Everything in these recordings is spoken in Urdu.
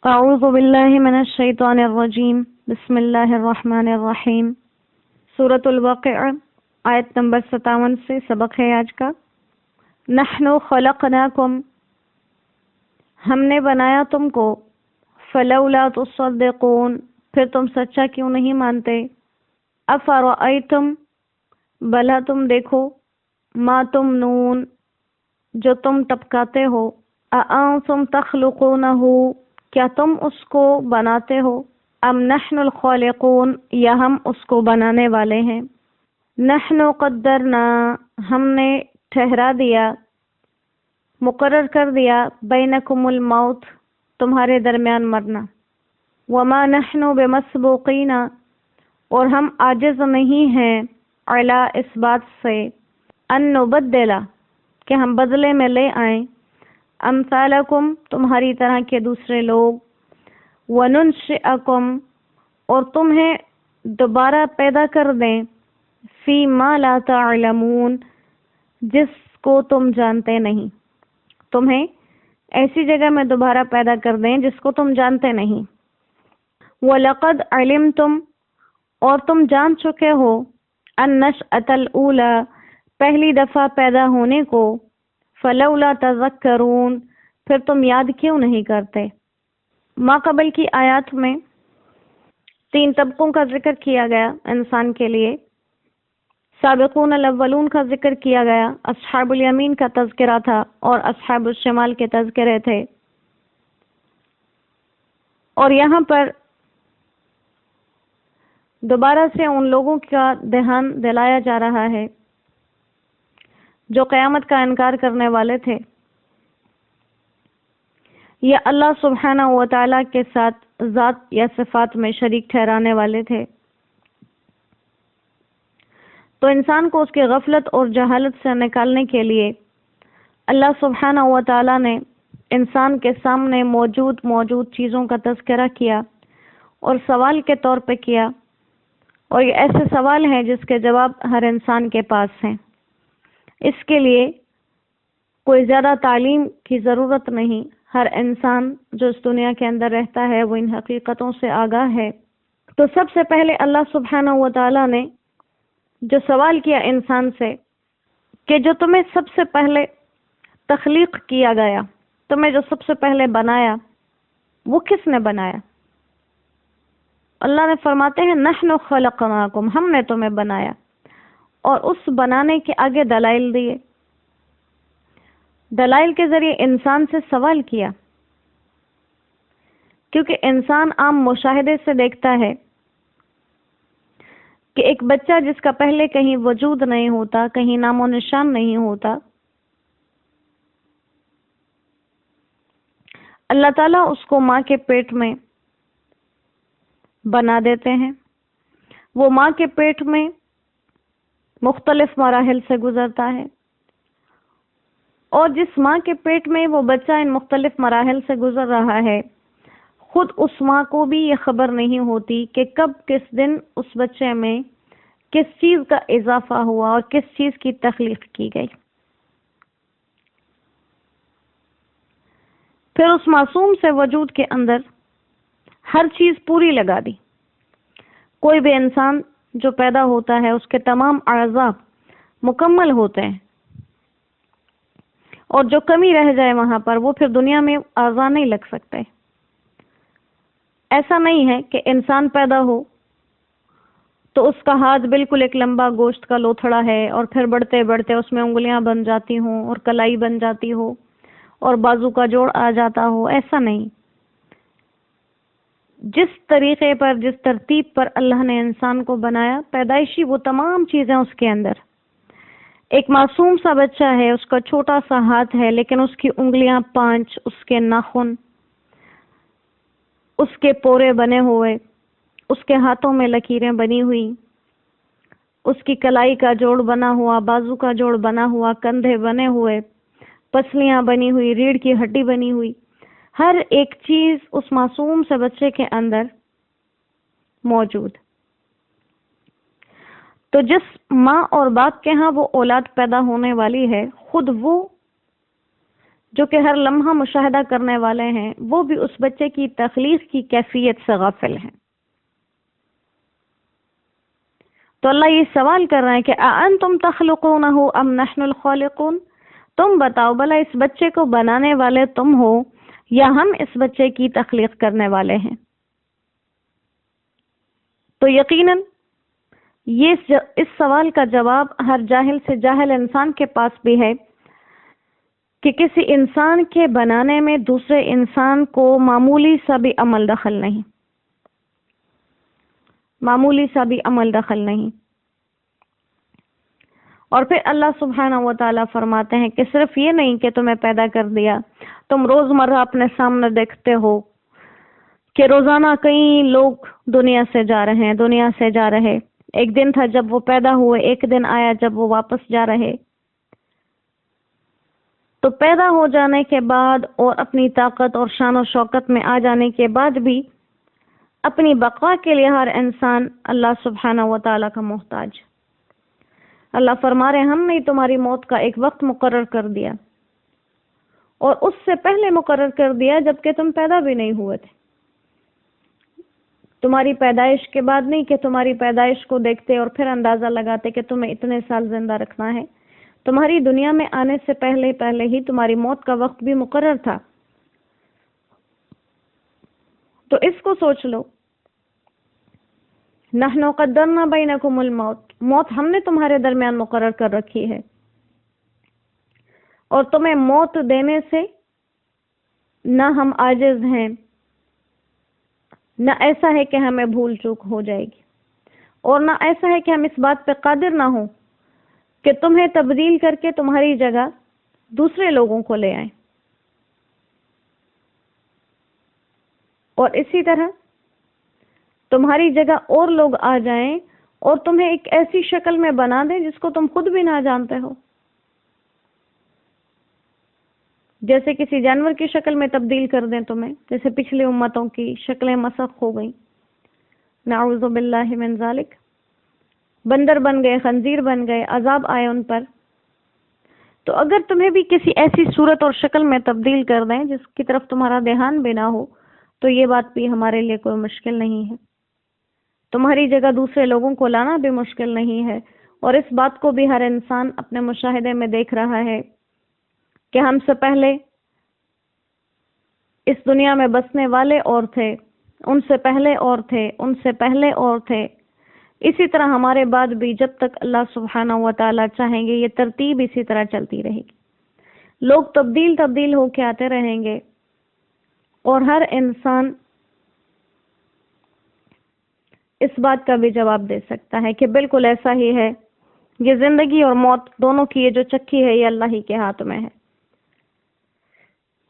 اعوذ باللہ من الشیطان الرجیم بسم اللہ الرحمن الرحیم۔ سورۃ الواقعہ آیت نمبر 57 سے سبق ہے آج کا۔ نحن خلقناکم، ہم نے بنایا تم کو، فلولا تصدقون، پھر تم سچا کیوں نہیں مانتے، افرأیتم، بھلا تم دیکھو، ما تمنون، جو تم ٹپکاتے ہو، اانتم تخلقونہ، کیا تم اس کو بناتے ہو، ام نحن الخالقون، یا ہم اس کو بنانے والے ہیں۔ نحن قدرنا، ہم نے ٹھہرا دیا، مقرر کر دیا، بینکم الموت، تمہارے درمیان مرنا، وما نحن بمسبوقین، اور ہم عاجز نہیں ہیں، علی، اس بات سے، ان نبدل، کہ ہم بدلے میں لے آئیں، امثالکم، تمہاری طرح کے دوسرے لوگ، وننشئکم، اور تمہیں دوبارہ پیدا کر دیں، فی ما لا تعلمون، جس کو تم جانتے نہیں، تمہیں ایسی جگہ میں دوبارہ پیدا کر دیں جس کو تم جانتے نہیں۔ وَلَقَدْ عَلِمْتُمْ، اور تم جان چکے ہو، النَّشْأَةَ الْأُولَى، پہلی دفعہ پیدا ہونے کو، فَلَوْلَا تَذَكَّرُونَ، پھر تم یاد کیوں نہیں کرتے۔ ما قبل کی آیات میں 3 طبقوں کا ذکر کیا گیا انسان کے لیے۔ سابقون الاولون کا ذکر کیا گیا، اصحاب الیمین کا تذکرہ تھا، اور اصحاب الشمال کے تذکرے تھے۔ اور یہاں پر دوبارہ سے ان لوگوں کا دھیان دلایا جا رہا ہے جو قیامت کا انکار کرنے والے تھے، یا اللہ سبحانہ و تعالیٰ کے ساتھ ذات یا صفات میں شریک ٹھہرانے والے تھے۔ تو انسان کو اس کی غفلت اور جہالت سے نکالنے کے لیے اللہ سبحانہ و تعالیٰ نے انسان کے سامنے موجود چیزوں کا تذکرہ کیا، اور سوال کے طور پہ کیا، اور یہ ایسے سوال ہیں جس کے جواب ہر انسان کے پاس ہیں۔ اس کے لیے کوئی زیادہ تعلیم کی ضرورت نہیں، ہر انسان جو اس دنیا کے اندر رہتا ہے وہ ان حقیقتوں سے آگاہ ہے۔ تو سب سے پہلے اللہ سبحانہ و تعالیٰ نے جو سوال کیا انسان سے کہ جو تمہیں سب سے پہلے تخلیق کیا گیا، تمہیں جو سب سے پہلے بنایا، وہ کس نے بنایا؟ اللہ نے فرماتے ہیں نحن خلقناکم، ہم نے تمہیں بنایا، اور اس بنانے کے آگے دلائل دیے، دلائل کے ذریعے انسان سے سوال کیا، کیونکہ انسان عام مشاہدے سے دیکھتا ہے کہ ایک بچہ جس کا پہلے کہیں وجود نہیں ہوتا، کہیں نام و نشان نہیں ہوتا، اللہ تعالیٰ اس کو ماں کے پیٹ میں بنا دیتے ہیں۔ وہ ماں کے پیٹ میں مختلف مراحل سے گزرتا ہے، اور جس ماں کے پیٹ میں وہ بچہ ان مختلف مراحل سے گزر رہا ہے، خود اس ماں کو بھی یہ خبر نہیں ہوتی کہ کب کس دن اس بچے میں کس چیز کا اضافہ ہوا اور کس چیز کی تخلیق کی گئی۔ پھر اس معصوم سے وجود کے اندر ہر چیز پوری لگا دی۔ کوئی بھی انسان جو پیدا ہوتا ہے اس کے تمام اعضاء مکمل ہوتے ہیں، اور جو کمی رہ جائے وہاں پر وہ پھر دنیا میں اعضاء نہیں لگ سکتے۔ ایسا نہیں ہے کہ انسان پیدا ہو تو اس کا ہاتھ بالکل ایک لمبا گوشت کا لوتھڑا ہے، اور پھر بڑھتے بڑھتے اس میں انگلیاں بن جاتی ہوں اور کلائی بن جاتی ہو اور بازو کا جوڑ آ جاتا ہو، ایسا نہیں۔ جس طریقے پر، جس ترتیب پر اللہ نے انسان کو بنایا، پیدائشی وہ تمام چیزیں اس کے اندر۔ ایک معصوم سا بچہ ہے، اس کا چھوٹا سا ہاتھ ہے، لیکن اس کی انگلیاں 5، اس کے ناخن، اس کے پورے بنے ہوئے، اس کے ہاتھوں میں لکیریں بنی ہوئی، اس کی کلائی کا جوڑ بنا ہوا، بازو کا جوڑ بنا ہوا، کندھے بنے ہوئے، پسلیاں بنی ہوئی، ریڑھ کی ہڈی بنی ہوئی، ہر ایک چیز اس معصوم سے بچے کے اندر موجود۔ تو جس ماں اور باپ کے ہاں وہ اولاد پیدا ہونے والی ہے، خود وہ جو کہ ہر لمحہ مشاہدہ کرنے والے ہیں، وہ بھی اس بچے کی تخلیق کی کیفیت سے غافل ہیں۔ تو اللہ یہ سوال کر رہا ہے کہ اَأَنتُمْ تَخْلُقُونَهُ أَمْ نَحْنُ الْخَالِقُونَ، تم بتاؤ بھلا اس بچے کو بنانے والے تم ہو یا ہم اس بچے کی تخلیق کرنے والے ہیں؟ تو یقیناً اس سوال کا جواب ہر جاہل سے جاہل انسان کے پاس بھی ہے کہ کسی انسان کے بنانے میں دوسرے انسان کو معمولی سا بھی عمل دخل نہیں، معمولی سا بھی عمل دخل نہیں۔ اور پھر اللہ سبحانہ و تعالیٰ فرماتے ہیں کہ صرف یہ نہیں کہ تمہیں پیدا کر دیا، تم روزمرہ اپنے سامنے دیکھتے ہو کہ روزانہ کئی لوگ دنیا سے جا رہے ہیں، دنیا سے جا رہے۔ ایک دن تھا جب وہ پیدا ہوئے، ایک دن آیا جب وہ واپس جا رہے۔ تو پیدا ہو جانے کے بعد اور اپنی طاقت اور شان و شوکت میں آ جانے کے بعد بھی اپنی بقا کے لیے ہر انسان اللہ سبحانہ و تعالیٰ کا محتاج۔ اللہ فرما رہے ہم نے تمہاری موت کا ایک وقت مقرر کر دیا، اور اس سے پہلے مقرر کر دیا جبکہ تم پیدا بھی نہیں ہوئے تھے۔ تمہاری پیدائش کے بعد نہیں کہ تمہاری پیدائش کو دیکھتے اور پھر اندازہ لگاتے کہ تمہیں اتنے سال زندہ رکھنا ہے۔ تمہاری دنیا میں آنے سے پہلے ہی تمہاری موت کا وقت بھی مقرر تھا۔ تو اس کو سوچ لو، نحن قدرنا بینکم الموت، موت ہم نے تمہارے درمیان مقرر کر رکھی ہے، اور تمہیں موت دینے سے نہ ہم عاجز ہیں، نہ ایسا ہے کہ ہمیں بھول چوک ہو جائے گی، اور نہ ایسا ہے کہ ہم اس بات پہ قادر نہ ہوں کہ تمہیں تبدیل کر کے تمہاری جگہ دوسرے لوگوں کو لے آئیں۔ اور اسی طرح تمہاری جگہ اور لوگ آ جائیں اور تمہیں ایک ایسی شکل میں بنا دیں جس کو تم خود بھی نہ جانتے ہو، جیسے کسی جانور کی شکل میں تبدیل کر دیں تمہیں، جیسے پچھلی امتوں کی شکلیں مسخ ہو گئیں، نعوذ باللہ من ذالک، بندر بن گئے، خنزیر بن گئے، عذاب آئے ان پر۔ تو اگر تمہیں بھی کسی ایسی صورت اور شکل میں تبدیل کر دیں جس کی طرف تمہارا دھیان بھی نہ ہو، تو یہ بات بھی ہمارے لیے کوئی مشکل نہیں ہے۔ تمہاری جگہ دوسرے لوگوں کو لانا بھی مشکل نہیں ہے، اور اس بات کو بھی ہر انسان اپنے مشاہدے میں دیکھ رہا ہے کہ ہم سے پہلے اس دنیا میں بسنے والے اور تھے، ان سے پہلے اور تھے، ان سے پہلے اور تھے۔ اسی طرح ہمارے بعد بھی جب تک اللہ سبحانہ و تعالیٰ چاہیں گے یہ ترتیب اسی طرح چلتی رہے گی، لوگ تبدیل ہو کے آتے رہیں گے، اور ہر انسان اس بات کا بھی جواب دے سکتا ہے کہ بالکل ایسا ہی ہے، یہ زندگی اور موت دونوں کی یہ جو چکی ہے یہ اللہ ہی کے ہاتھ میں ہے۔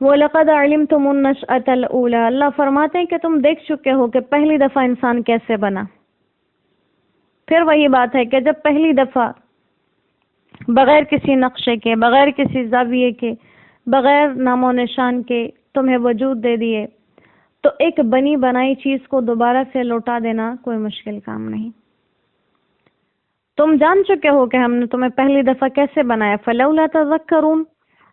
وَلَقَدْ عَلِمْتُمُ النَّشْأَةَ الْأُولَىٰ، اللہ فرماتے ہیں کہ تم دیکھ چکے ہو کہ پہلی دفعہ انسان کیسے بنا۔ پھر وہی بات ہے کہ جب پہلی دفعہ بغیر کسی نقشے کے، بغیر کسی زاویے کے، بغیر نام و نشان کے تمہیں وجود دے دیے، تو ایک بنی بنائی چیز کو دوبارہ سے لوٹا دینا کوئی مشکل کام نہیں۔ تم جان چکے ہو کہ ہم نے تمہیں پہلی دفعہ کیسے بنایا، فَلَوْلَا تَذَكَّرُونَ،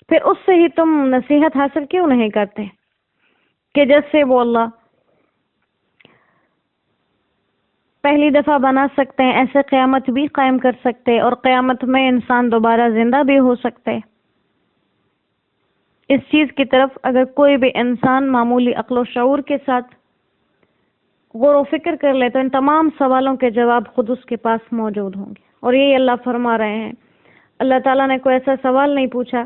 پھر اس سے ہی تم نصیحت حاصل کیوں نہیں کرتے کہ جیسے وہ اللہ پہلی دفعہ بنا سکتے ہیں ایسے قیامت بھی قائم کر سکتے، اور قیامت میں انسان دوبارہ زندہ بھی ہو سکتے۔ اس چیز کی طرف اگر کوئی بھی انسان معمولی عقل و شعور کے ساتھ غور و فکر کر لے تو ان تمام سوالوں کے جواب خود اس کے پاس موجود ہوں گے۔ اور یہی اللہ فرما رہے ہیں، اللہ تعالیٰ نے کوئی ایسا سوال نہیں پوچھا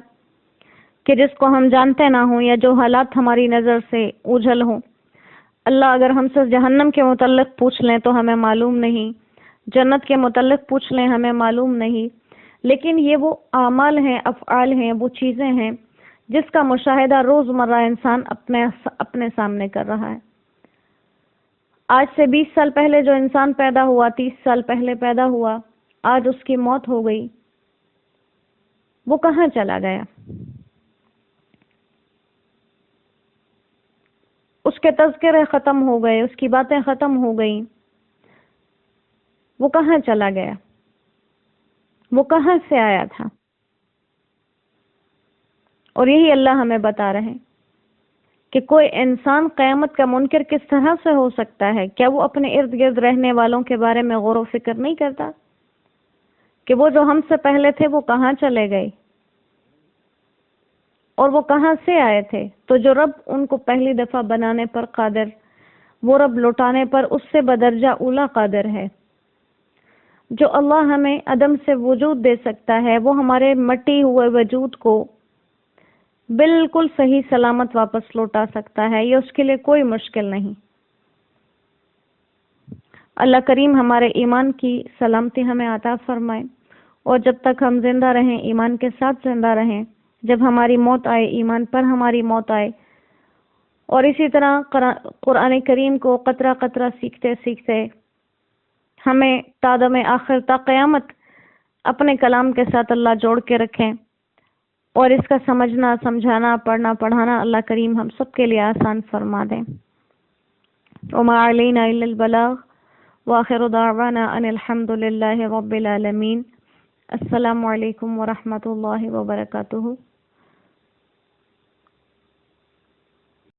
کہ جس کو ہم جانتے نہ ہوں یا جو حالات ہماری نظر سے اوجھل ہوں۔ اللہ اگر ہم سے جہنم کے متعلق پوچھ لیں تو ہمیں معلوم نہیں، جنت کے متعلق پوچھ لیں ہمیں معلوم نہیں، لیکن یہ وہ اعمال ہیں، افعال ہیں، وہ چیزیں ہیں جس کا مشاہدہ روزمرہ انسان اپنے سامنے کر رہا ہے۔ آج سے 20 سال پہلے جو انسان پیدا ہوا، 30 سال پہلے پیدا ہوا، آج اس کی موت ہو گئی، وہ کہاں چلا گیا؟ اس کے تذکرے ختم ہو گئے، اس کی باتیں ختم ہو گئیں، وہ کہاں چلا گیا؟ وہ کہاں سے آیا تھا؟ اور یہی اللہ ہمیں بتا رہے ہیں کہ کوئی انسان قیامت کا منکر کس طرح سے ہو سکتا ہے؟ کیا وہ اپنے ارد گرد رہنے والوں کے بارے میں غور و فکر نہیں کرتا کہ وہ جو ہم سے پہلے تھے وہ کہاں چلے گئے اور وہ کہاں سے آئے تھے؟ تو جو رب ان کو پہلی دفعہ بنانے پر قادر، وہ رب لوٹانے پر اس سے بدرجہ اولا قادر ہے۔ جو اللہ ہمیں عدم سے وجود دے سکتا ہے، وہ ہمارے مٹی ہوئے وجود کو بالکل صحیح سلامت واپس لوٹا سکتا ہے، یہ اس کے لیے کوئی مشکل نہیں۔ اللہ کریم ہمارے ایمان کی سلامتی ہمیں عطا فرمائے، اور جب تک ہم زندہ رہیں ایمان کے ساتھ زندہ رہیں، جب ہماری موت آئے ایمان پر ہماری موت آئے، اور اسی طرح قرآن کریم کو قطرہ قطرہ سیکھتے سیکھتے ہمیں تادم آخر تا قیامت اپنے کلام کے ساتھ اللہ جوڑ کے رکھیں، اور اس کا سمجھنا، سمجھانا، پڑھنا، پڑھانا اللہ کریم ہم سب کے لیے آسان فرما دیں۔ وما علینا الا البلاغ وآخر دعوانا ان الحمد للہ رب العالمین۔ السلام علیکم ورحمۃ اللہ وبرکاتہ۔